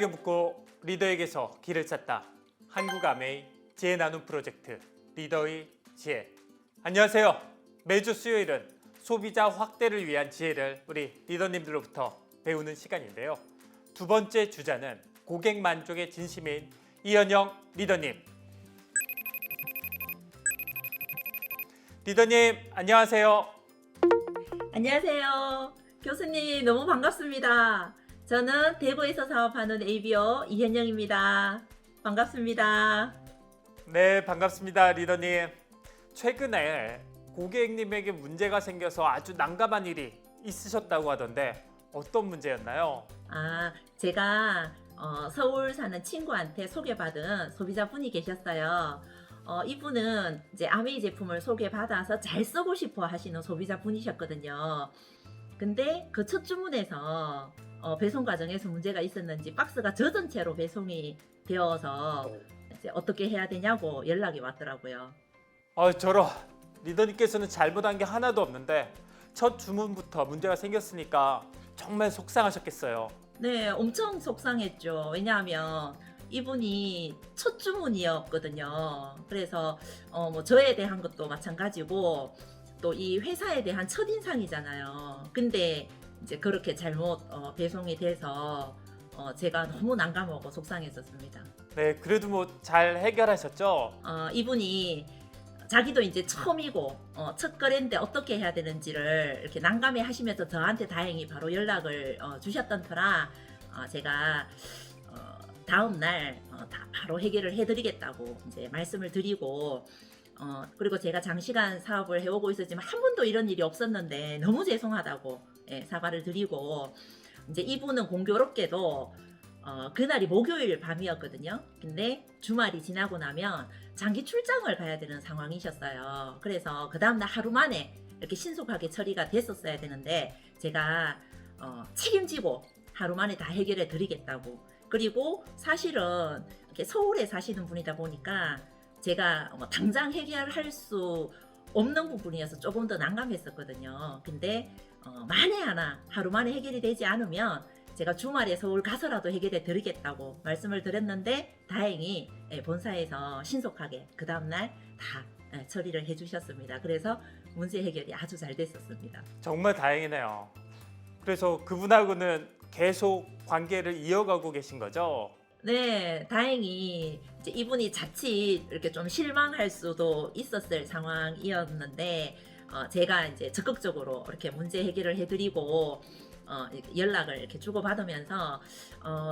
리더에게 묻고 리더에게서 길을 찾다. 한국아메이 지혜 나눔 프로젝트 리더의 지혜. 안녕하세요. 매주 수요일은 소비자 확대를 위한 지혜를 우리 리더님들로부터 배우는 시간인데요. 두 번째 주자는 고객 만족의 진심인 이현영 리더님. 리더님 안녕하세요. 안녕하세요. 교수님 너무 반갑습니다. 저는 대구에서 사업하는 ABO 이현영입니다. 반갑습니다. 네, 반갑습니다, 리더님. 최근에 고객님에게 문제가 생겨서 아주 난감한 일이 있으셨다고 하던데 어떤 문제였나요? 제가 서울 사는 친구한테 소개받은 소비자분이 계셨어요. 이분은 이제 아메이 제품을 소개받아서 잘 쓰고 싶어 하시는 소비자분이셨거든요. 근데 그 첫 주문에서 배송 과정에서 문제가 있었는지 박스가 젖은 채로 배송이 되어서 이제 어떻게 해야 되냐고 연락이 왔더라고요. 저런 리더님께서는 잘못한 게 하나도 없는데 첫 주문부터 문제가 생겼으니까 정말 속상하셨겠어요. 네, 엄청 속상했죠. 왜냐하면 이분이 첫 주문이었거든요. 그래서 뭐 저에 대한 것도 마찬가지고 또 이 회사에 대한 첫인상이잖아요. 근데 이제 그렇게 잘못 배송이 돼서 제가 너무 난감하고 속상했었습니다. 네, 그래도 뭐 잘 해결하셨죠? 이분이 자기도 이제 처음이고 첫 거래인데 어떻게 해야 되는지를 이렇게 난감해 하시면서 저한테 다행히 바로 연락을 주셨던 터라 제가 다음 날 바로 해결을 해드리겠다고 이제 말씀을 드리고 그리고 제가 장시간 사업을 해오고 있었지만 한 번도 이런 일이 없었는데 너무 죄송하다고 사과를 드리고 이제 이분은 공교롭게도 그날이 목요일 밤이었거든요. 근데 주말이 지나고 나면 장기 출장을 가야 되는 상황이셨어요. 그래서 그 다음날 하루 만에 이렇게 신속하게 처리가 됐었어야 되는데 제가 책임지고 하루 만에 다 해결해 드리겠다고. 그리고 사실은 이렇게 서울에 사시는 분이다 보니까 제가 당장 해결할 수 없는 부분이어서 조금 더 난감했었거든요. 근데 만에 하나 하루 만에 해결이 되지 않으면 제가 주말에 서울 가서라도 해결해 드리겠다고 말씀을 드렸는데 다행히 본사에서 신속하게 그 다음날 다 처리를 해주셨습니다. 그래서 문제 해결이 아주 잘 됐었습니다. 정말 다행이네요. 그래서 그분하고는 계속 관계를 이어가고 계신 거죠? 네, 다행히 이제 이분이 자칫 이렇게 좀 실망할 수도 있었을 상황이었는데 제가 이제 적극적으로 이렇게 문제 해결을 해드리고 이렇게 연락을 이렇게 주고받으면서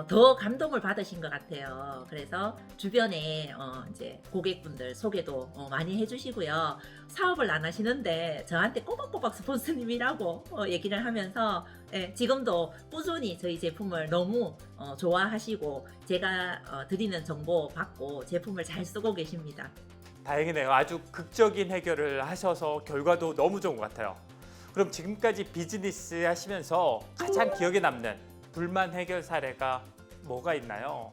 더 감동을 받으신 것 같아요. 그래서 주변에 이제 고객분들 소개도 많이 해주시고요. 사업을 안 하시는데 저한테 꼬박꼬박 스폰서님이라고 얘기를 하면서 지금도 꾸준히 저희 제품을 너무 좋아하시고 제가 드리는 정보 받고 제품을 잘 쓰고 계십니다. 다행이네요. 아주 극적인 해결을 하셔서 결과도 너무 좋은 것 같아요. 그럼 지금까지 비즈니스 하시면서 가장 기억에 남는 불만 해결 사례가 뭐가 있나요?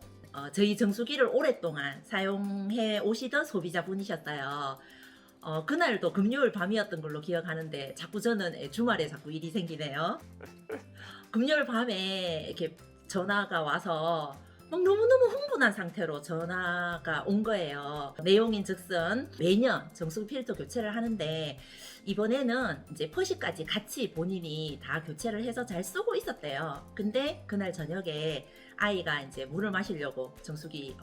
저희 정수기를 오랫동안 사용해 오시던 소비자분이셨어요. 그날도 금요일 밤이었던 걸로 기억하는데 자꾸 저는 주말에 자꾸 일이 생기네요. 금요일 밤에 이렇게 전화가 와서 막 너무너무 흥분한 상태로 전화가 온 거예요. 내용인 즉슨 매년 정수기 필터 교체를 하는데 이번에는 이제 퍼시까지 같이 본인이 다 교체를 해서 잘 쓰고 있었대요. 근데 그날 저녁에 아이가 이제 물을 마시려고 정수기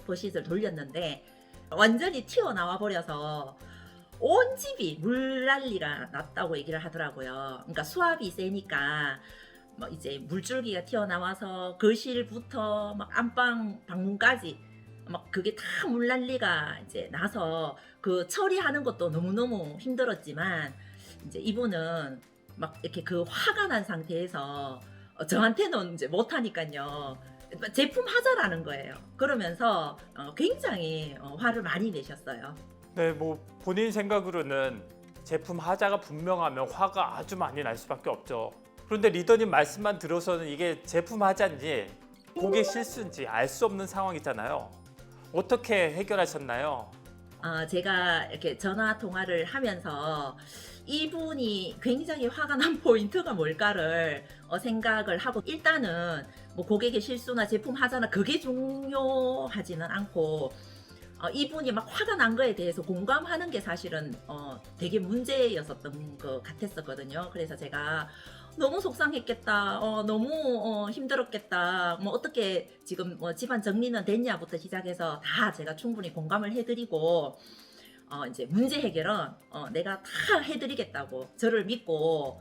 퍼시를 돌렸는데 완전히 튀어나와 버려서 온 집이 물난리가 났다고 얘기를 하더라고요. 그러니까 수압이 세니까 뭐 이제 물줄기가 튀어나와서 거실부터 막 안방 방문까지 막 그게 다 물난리가 이제 나서 그 처리하는 것도 너무너무 힘들었지만 이제 이분은 막 이렇게 그 화가 난 상태에서 저한테는 이제 못하니까요. 제품 하자라는 거예요. 그러면서 굉장히 화를 많이 내셨어요. 네, 뭐 본인 생각으로는 제품 하자가 분명하면 화가 아주 많이 날 수밖에 없죠. 그런데 리더님 말씀만 들어서는 이게 제품 하자인지 고객 실수인지 알 수 없는 상황이잖아요. 어떻게 해결하셨나요? 제가 이렇게 전화 통화를 하면서 이분이 굉장히 화가 난 포인트가 뭘까를 생각을 하고, 일단은 뭐 고객의 실수나 제품 하자나 그게 중요하지는 않고 이분이 막 화가 난 거에 대해서 공감하는 게 사실은 되게 문제였었던 것 같았었거든요. 그래서 제가 너무 속상했겠다, 너무 힘들었겠다, 뭐 어떻게 지금 뭐 집안 정리는 됐냐부터 시작해서 다 제가 충분히 공감을 해드리고, 이제 문제 해결은 내가 다 해드리겠다고 저를 믿고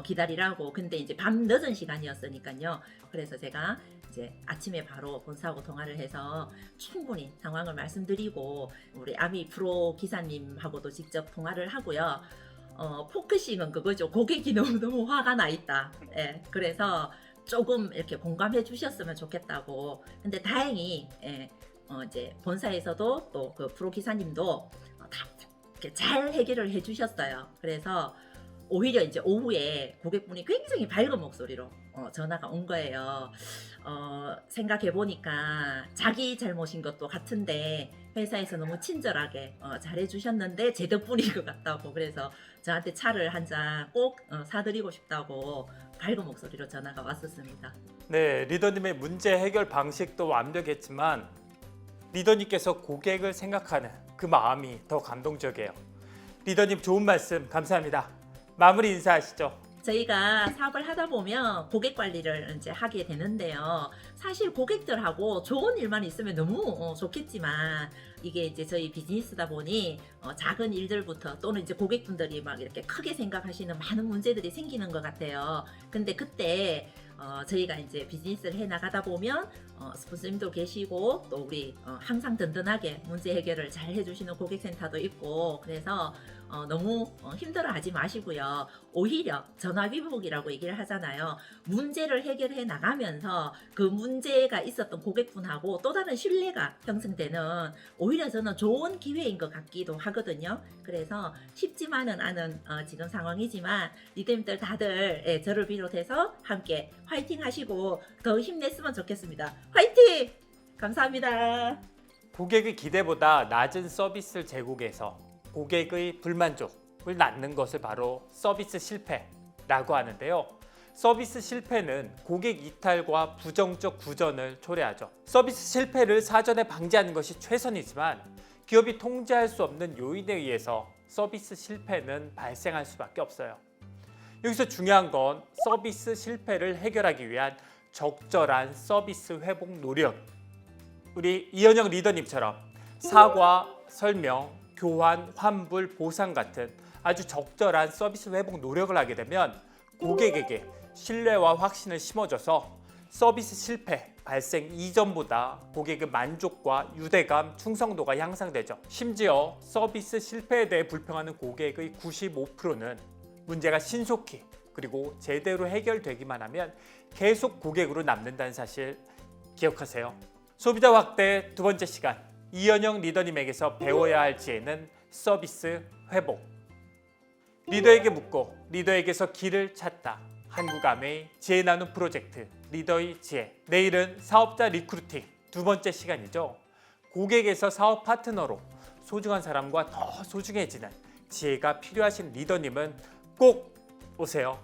기다리라고. 근데 이제 밤 늦은 시간이었으니까요. 그래서 제가 이제 아침에 바로 본사하고 통화를 해서 충분히 상황을 말씀드리고, 우리 아미 프로 기사님하고도 직접 통화를 하고요. 포커싱은 그거죠. 고객이 너무 화가 나 있다. 예, 그래서 조금 이렇게 공감해 주셨으면 좋겠다고. 근데 다행히 이제 본사에서도 또 그 프로 기사님도 다 이렇게 잘 해결을 해 주셨어요. 그래서 오히려 이제 오후에 고객분이 굉장히 밝은 목소리로 전화가 온 거예요. 생각해 보니까 자기 잘못인 것도 같은데 회사에서 너무 친절하게 잘해 주셨는데 제 덕분인 것 같다고. 그래서 저한테 차를 한 잔 꼭 사드리고 싶다고 밝은 목소리로 전화가 왔었습니다. 네, 리더님의 문제 해결 방식도 완벽했지만 리더님께서 고객을 생각하는 그 마음이 더 감동적이에요. 리더님 좋은 말씀 감사합니다. 마무리 인사하시죠. 저희가 사업을 하다 보면 고객 관리를 이제 하게 되는데요. 사실 고객들하고 좋은 일만 있으면 너무 좋겠지만, 이게 이제 저희 비즈니스다 보니 작은 일들부터, 또는 이제 고객분들이 막 이렇게 크게 생각하시는 많은 문제들이 생기는 것 같아요. 근데 그때 저희가 이제 비즈니스를 해 나가다 보면 스폰서님도 계시고, 또 우리 항상 든든하게 문제 해결을 잘 해주시는 고객센터도 있고, 그래서 너무 힘들어하지 마시고요. 오히려 전화위복이라고 얘기를 하잖아요. 문제를 해결해 나가면서 그 문제가 있었던 고객분하고 또 다른 신뢰가 형성되는, 오히려 저는 좋은 기회인 것 같기도 하거든요. 그래서 쉽지만은 않은 지금 상황이지만 리더님들 다들 저를 비롯해서 함께 화이팅 하시고 더 힘냈으면 좋겠습니다. 화이팅! 감사합니다. 고객의 기대보다 낮은 서비스를 제공해서 고객의 불만족을 낳는 것을 바로 서비스 실패라고 하는데요. 서비스 실패는 고객 이탈과 부정적 구전을 초래하죠. 서비스 실패를 사전에 방지하는 것이 최선이지만 기업이 통제할 수 없는 요인에 의해서 서비스 실패는 발생할 수밖에 없어요. 여기서 중요한 건 서비스 실패를 해결하기 위한 적절한 서비스 회복 노력. 우리 이현영 리더님처럼 사과, 설명, 교환, 환불, 보상 같은 아주 적절한 서비스 회복 노력을 하게 되면 고객에게 신뢰와 확신을 심어줘서 서비스 실패 발생 이전보다 고객의 만족과 유대감, 충성도가 향상되죠. 심지어 서비스 실패에 대해 불평하는 고객의 95%는 문제가 신속히 그리고 제대로 해결되기만 하면 계속 고객으로 남는다는 사실 기억하세요. 소비자 확대 두 번째 시간, 이현영 리더님에게서 배워야 할 지혜는 서비스 회복. 리더에게 묻고 리더에게서 길을 찾다. 한국아메이 지혜 나눔 프로젝트 리더의 지혜. 내일은 사업자 리크루팅 두 번째 시간이죠. 고객에서 사업 파트너로 소중한 사람과 더 소중해지는 지혜가 필요하신 리더님은 꼭 오세요.